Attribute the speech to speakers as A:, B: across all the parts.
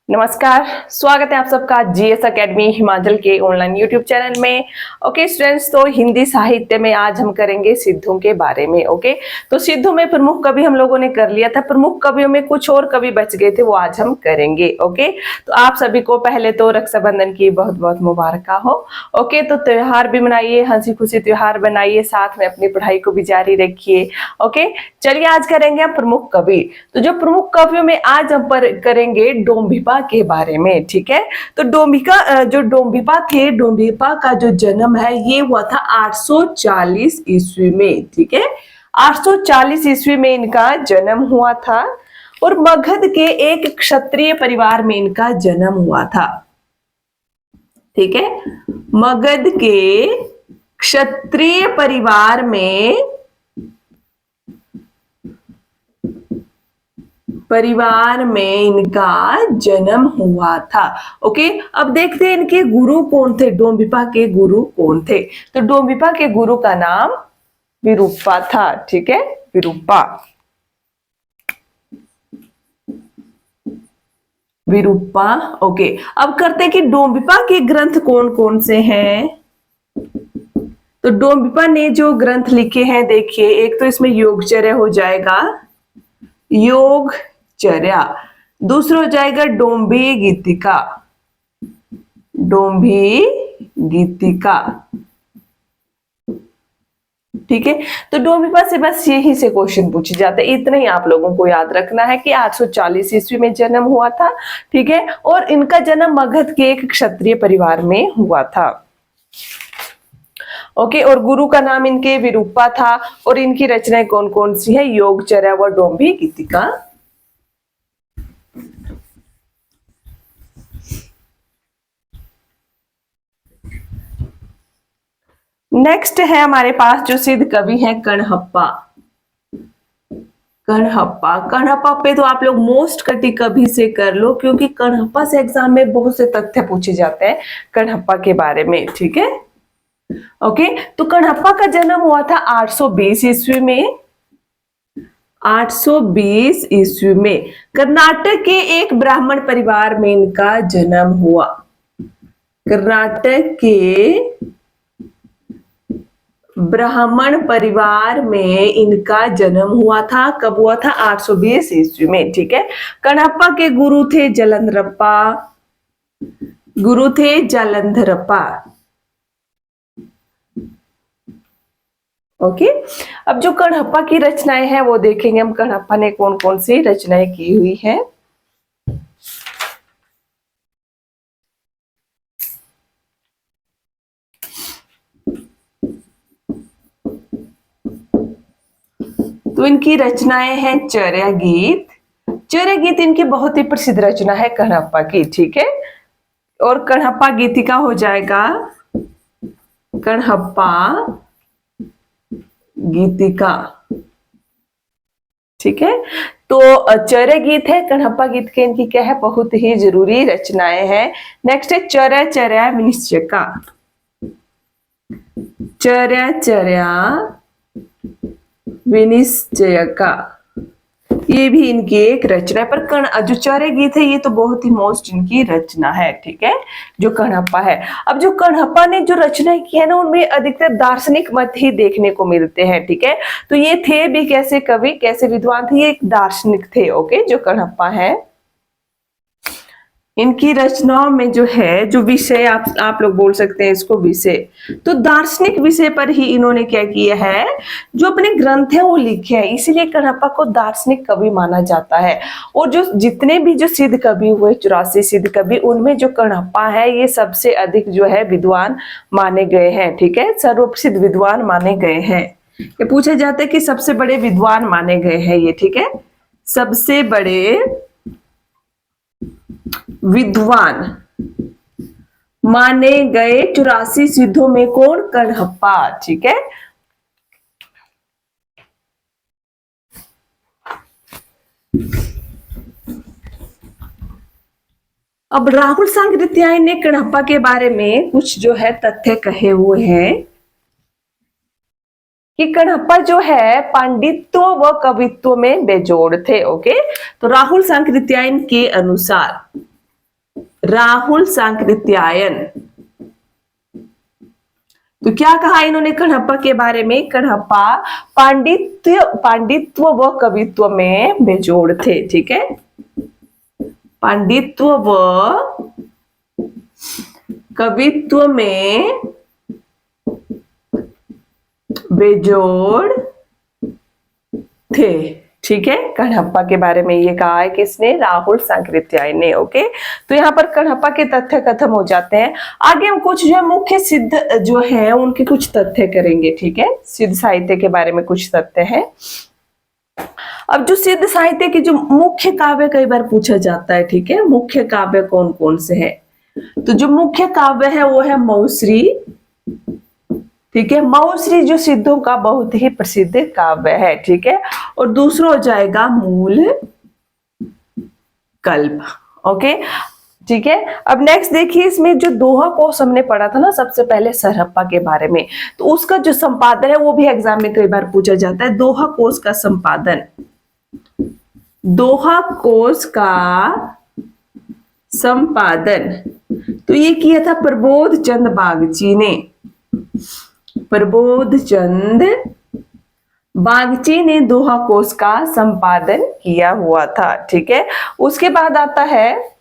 A: नमस्कार, स्वागत है आप सबका जीएस एकेडमी हिमाचल के ऑनलाइन यूट्यूब चैनल में। ओके स्टूडेंट्स, तो हिंदी साहित्य में आज हम करेंगे सिद्धों के बारे में। ओके, तो सिद्धों में प्रमुख कवि हम लोगों ने कर लिया था, प्रमुख कवियों में कुछ और कवि बच गए थे, वो आज हम करेंगे। ओके, तो आप सभी को पहले तो रक्षाबंधन की बहुत बहुत मुबारक हो। ओके, तो त्योहार भी मनाइए, हंसी खुशी त्योहार बनाइए, साथ में अपनी पढ़ाई को भी जारी रखिए। ओके, चलिए आज करेंगे हम प्रमुख कवि। तो जो प्रमुख कवियों में आज हम करेंगे डोम्बिपा के बारे में। ठीक है, तो डोम्बिपा थे, डोम्बिपा का जो जन्म है ये हुआ था 840 ईस्वी में। ठीक है, 840 ईस्वी में इनका जन्म हुआ था और मगध के एक क्षत्रिय परिवार में इनका जन्म हुआ था। ठीक है, मगध के क्षत्रिय परिवार में इनका जन्म हुआ था। ओके, अब देखते हैं इनके गुरु कौन थे, डोम्बिपा के गुरु कौन थे। तो डोम्बिपा के गुरु का नाम विरूपा था। ठीक है, विरूपा, विरूपा। ओके, अब करते हैं कि डोम्बिपा के ग्रंथ कौन कौन से हैं। तो डोम्बिपा ने जो ग्रंथ लिखे हैं, देखिए, एक तो इसमें योगचर्या हो जाएगा, योगचर्या। दूसरा हो जाएगा डोम्बी गीतिका, डोम्बी गीतिका। ठीक है, तो डोम्बिपा से बस यही से क्वेश्चन पूछे जाते हैं। इतना ही आप लोगों को याद रखना है कि 840 ईस्वी में जन्म हुआ था। ठीक है, और इनका जन्म मगध के एक क्षत्रिय परिवार में हुआ था। ओके, और गुरु का नाम इनके विरूपा था और इनकी रचनाएं कौन कौन सी है, योगचर्या व डोम्बी गीतिका। नेक्स्ट है हमारे पास जो सिद्ध कवि है कणहप्पा। कणहप्पा, कणहप्पा पे तो आप लोग मोस्ट कटी कवि से कर लो, क्योंकि कणहप्पा से एग्जाम में बहुत से तथ्य पूछे जाते हैं कणहप्पा के बारे में। ठीक है, ओके, तो कणहप्पा का जन्म हुआ था 820 ईस्वी में। 820 ईस्वी में कर्नाटक के एक ब्राह्मण परिवार में इनका जन्म हुआ। कर्नाटक के ब्राह्मण परिवार में इनका जन्म हुआ था। कब हुआ था, 820 ईस्वी में। ठीक है, कणप्पा के गुरु थे जलंधरप्पा, गुरु थे जलंधरप्पा। ओके, अब जो कणप्पा की रचनाएं हैं वो देखेंगे हम, कणप्पा ने कौन कौन सी रचनाएं की हुई है। तो इनकी रचनाएं हैं चर्या गीत। चर्या गीत इनकी बहुत ही प्रसिद्ध रचना है कणप्पा की। ठीक है, और कणप्पा गीतिका हो जाएगा कणप्पा गीतिका। ठीक है, तो चर्या गीत है, कणप्पा गीत के इनकी क्या है, बहुत ही जरूरी रचनाएं हैं। नेक्स्ट है चर्या चर्या विनिश्चयका। चर्या चर्या विनिश्चयका, ये भी इनकी एक रचना है। पर जो चर्या गीत है ये तो बहुत ही मोस्ट इनकी रचना है। ठीक है, जो कणप्पा है। अब जो कणप्पा ने जो रचनाएं की है ना, उनमें अधिकतर दार्शनिक मत ही देखने को मिलते हैं। ठीक है, तो ये थे भी कैसे कवि, कैसे विद्वान थे, ये एक दार्शनिक थे। ओके, जो कणप्पा है, इनकी रचनाओं में जो है, जो विषय आप लोग बोल सकते हैं इसको विषय, तो दार्शनिक विषय पर ही इन्होंने क्या किया है, जो अपने ग्रंथ है वो लिखे हैं। इसीलिए कणप्पा को दार्शनिक कवि माना जाता है। और जो जितने भी जो सिद्ध कवि हुए, 84 सिद्ध कवि, उनमें जो कणप्पा है ये सबसे अधिक जो है विद्वान माने गए हैं। ठीक है, सर्वप्रसिद्ध विद्वान माने गए हैं। ये पूछा जाता है कि सबसे बड़े विद्वान माने गए हैं ये। ठीक है, सबसे बड़े विद्वान माने गए 84 सिद्धों में कौन, कणप्पा। ठीक है, अब राहुल सांकृत्यायन ने कणप्पा के बारे में कुछ जो है तथ्य कहे हुए हैं कि कणप्पा जो है पांडित्य व कवित्व में बेजोड़ थे। ओके, तो राहुल सांकृत्यायन के अनुसार राहुल सांकृत्यायन। तो क्या कहा इन्होंने कणप्पा के बारे में? कणप्पा पांडित्य व कवित्व में बेजोड़ थे। ठीक है, पांडित्य व कवित्व में बेजोड़ थे। ठीक है, कणप्पा के बारे में ये कहा है किसने? राहुल सांकृत्याय ने। ओके, तो यहाँ पर कणप्पा के तथ्य खत्म हो जाते हैं। आगे हम कुछ जो मुख्य सिद्ध जो है उनके कुछ तथ्य करेंगे। ठीक है, सिद्ध साहित्य के बारे में कुछ तथ्य हैं। अब जो सिद्ध साहित्य के जो मुख्य काव्य कई बार पूछा जाता है। ठीक है, मुख्य काव्य कौन कौन से है? तो जो मुख्य काव्य है वो है मौश्री। ठीक है, मौश्री जो सिद्धों का बहुत ही प्रसिद्ध काव्य है। ठीक है, और दूसरा हो जाएगा मूल कल्प। ओके, ठीक है। अब नेक्स्ट देखिए, इसमें जो दोहा कोश हमने पढ़ा था ना सबसे पहले सरहप्पा के बारे में, तो उसका जो संपादन है वो भी एग्जाम में कई बार पूछा जाता है। दोहा कोश का संपादन, दोहा कोश का संपादन तो ये किया था प्रबोध चंद बागची ने। प्रबोध चंद बागची ने दोहा कोश का संपादन किया हुआ था। ठीक है, उसके बाद आता है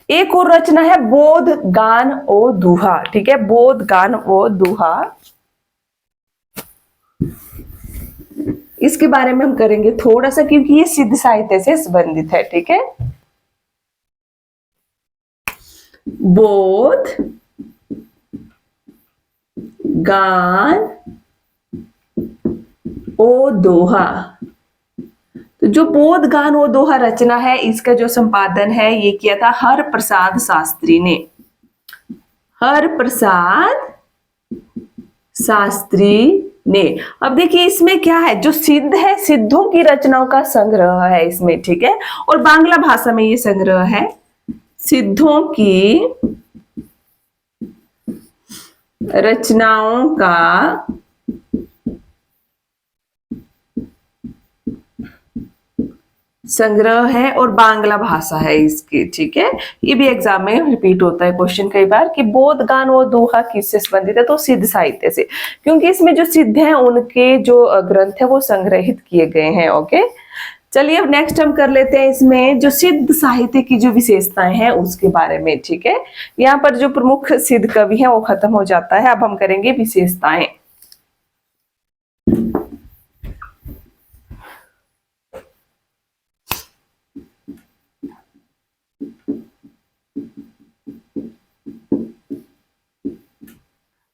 A: एक और रचना है बोध गान ओ दूहा। ठीक है, बोध गान ओ दूहा, इसके बारे में हम करेंगे थोड़ा सा क्योंकि ये सिद्ध साहित्य से संबंधित है। ठीक है, बोध गान ओ दोहा, तो जो बोध गान ओ दोहा रचना है इसका जो संपादन है ये किया था हर प्रसाद शास्त्री ने। हर प्रसाद शास्त्री ने। अब देखिए इसमें क्या है, जो सिद्ध है सिद्धों की रचनाओं का संग्रह है इसमें। ठीक है, और बांग्ला भाषा में ये संग्रह है सिद्धों की रचनाओं का संग्रह है और बांग्ला भाषा है इसकी। ठीक है, ये भी एग्जाम में रिपीट होता है क्वेश्चन कई बार कि बोध गान और दोहा किससे संबंधित है? तो सिद्ध साहित्य से, क्योंकि इसमें जो सिद्ध हैं उनके जो ग्रंथ है वो संग्रहित किए गए हैं। ओके, चलिए अब नेक्स्ट हम कर लेते हैं इसमें जो सिद्ध साहित्य की जो विशेषताएं हैं उसके बारे में। ठीक है, यहाँ पर जो प्रमुख सिद्ध कवि हैं वो खत्म हो जाता है, अब हम करेंगे विशेषताएं।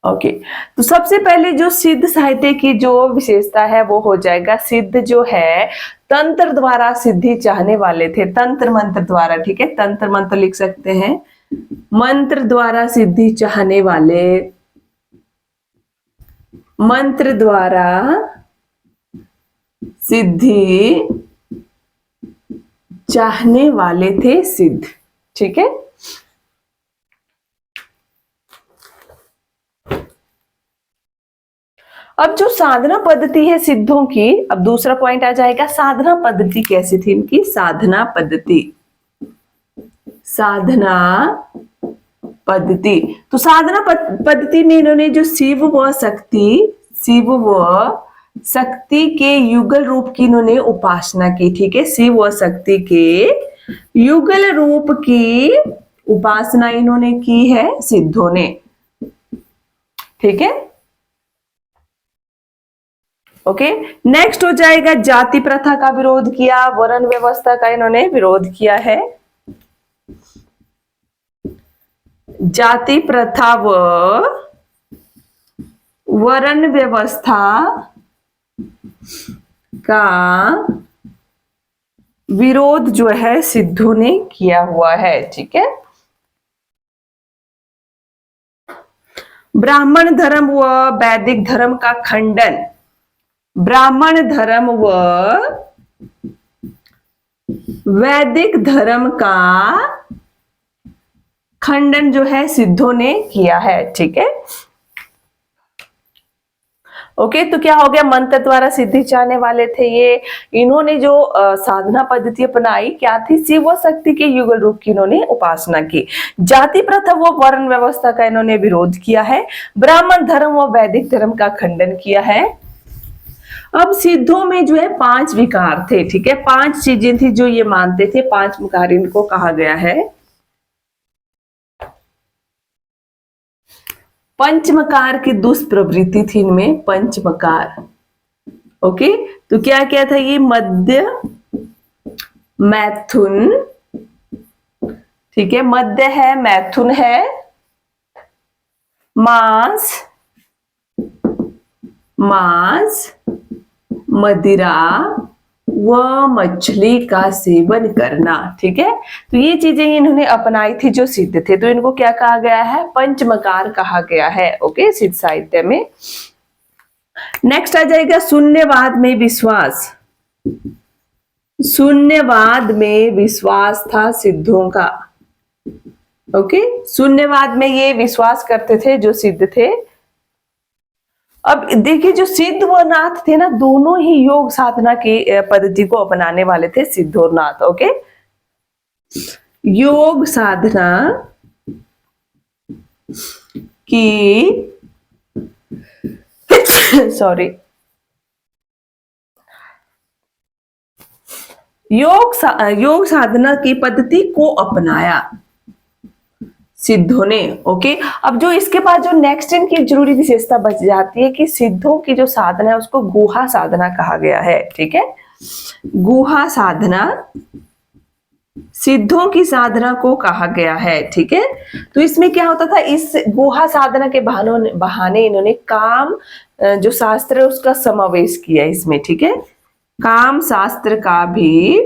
A: ओके, तो सबसे पहले जो सिद्ध साहित्य की जो विशेषता है वो हो जाएगा सिद्ध जो है तंत्र द्वारा सिद्धि चाहने वाले थे। तंत्र मंत्र द्वारा। ठीक है, तंत्र मंत्र लिख सकते हैं, मंत्र द्वारा सिद्धि चाहने वाले, मंत्र द्वारा सिद्धि चाहने वाले थे सिद्ध। ठीक है, अब जो साधना पद्धति है सिद्धों की, अब दूसरा पॉइंट आ जाएगा साधना पद्धति कैसी थी इनकी? साधना पद्धति, साधना पद्धति। तो साधना पद्धति में इन्होंने जो शिव व शक्ति के युगल रूप की इन्होंने उपासना की। ठीक है, शिव व शक्ति के युगल रूप की उपासना इन्होंने की है सिद्धों ने। ठीक है, ओके, नेक्स्ट हो जाएगा जाति प्रथा का विरोध किया, वर्ण व्यवस्था का इन्होंने विरोध किया है। जाति प्रथा व वर्ण व्यवस्था का विरोध जो है सिद्धों ने किया हुआ है। ठीक है, ब्राह्मण धर्म व वैदिक धर्म का खंडन, ब्राह्मण धर्म व वैदिक धर्म का खंडन जो है सिद्धों ने किया है। ठीक है, ओके, तो क्या हो गया, मंत्र द्वारा सिद्धि चाहने वाले थे ये। इन्होंने जो साधना पद्धति अपनाई क्या थी, शिव व शक्ति के युगल रूप की इन्होंने उपासना की। जाति प्रथा व वर्ण व्यवस्था का इन्होंने विरोध किया है। ब्राह्मण धर्म व वैदिक धर्म का खंडन किया है। अब सिद्धों में जो है 5 विकार थे, ठीक है, 5 चीजें थी जो ये मानते थे, 5 विकार इनको कहा गया है। पंचमकार की दुष्प्रवृत्ति थी इनमें, पंचमकार। ओके, तो क्या क्या था ये, मद्य, मैथुन, ठीक है, मद्य है, मैथुन है, मांस, मदिरा व मछली का सेवन करना, ठीक है। तो ये चीजें इन्होंने अपनाई थी जो सिद्ध थे, तो इनको क्या कहा गया है, पंचमकार कहा गया है। ओके, सिद्ध साहित्य में। नेक्स्ट आ जाएगा शून्यवाद में विश्वास। शून्यवाद में विश्वास था सिद्धों का। ओके, शून्यवाद में ये विश्वास करते थे जो सिद्ध थे। अब देखिए, जो सिद्ध व नाथ थे ना, दोनों ही योग साधना की पद्धति को अपनाने वाले थे, सिद्ध और नाथ। ओके, योग साधना की योग साधना की पद्धति को अपनाया सिद्धों ने। ओके, अब जो इसके बाद जो नेक्स्ट इनकी जरूरी विशेषता बच जाती है कि सिद्धों की जो साधना है उसको गुहा साधना कहा गया है, ठीक है। गुहा साधना सिद्धों की साधना को कहा गया है, ठीक है। तो इसमें क्या होता था, इस गुहा साधना के बहाने इन्होंने काम जो शास्त्र है उसका समावेश किया इसमें, ठीक है। काम शास्त्र का भी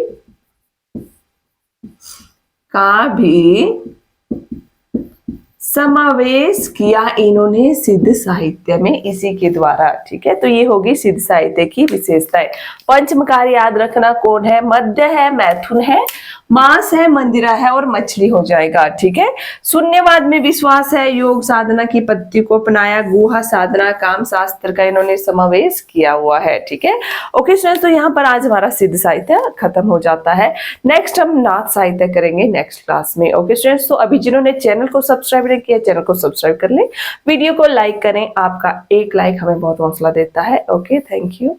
A: समावेश किया इन्होंने सिद्ध साहित्य में, इसी के द्वारा, ठीक है। तो ये होगी सिद्ध साहित्य की विशेषताएं। पंचमकार याद रखना कौन है, मद्य है, मैथुन है, मांस है, मंदिरा है और मछली हो जाएगा, ठीक है। शून्यवाद में विश्वास है, योग साधना की पद्धति को अपनाया, गुहा साधना, काम शास्त्र का इन्होंने समावेश किया हुआ है, ठीक है। ओके स्टूडेंट्स, तो यहाँ पर आज हमारा सिद्ध साहित्य खत्म हो जाता है। नेक्स्ट हम नाथ साहित्य करेंगे नेक्स्ट क्लास में। ओके स्टूडेंट्स, तो अभी जिन्होंने चैनल को सब्सक्राइब नहीं किया, चैनल को सब्सक्राइब कर लें, वीडियो को लाइक करें, आपका एक लाइक हमें बहुत हौसला देता है। Okay, thank you.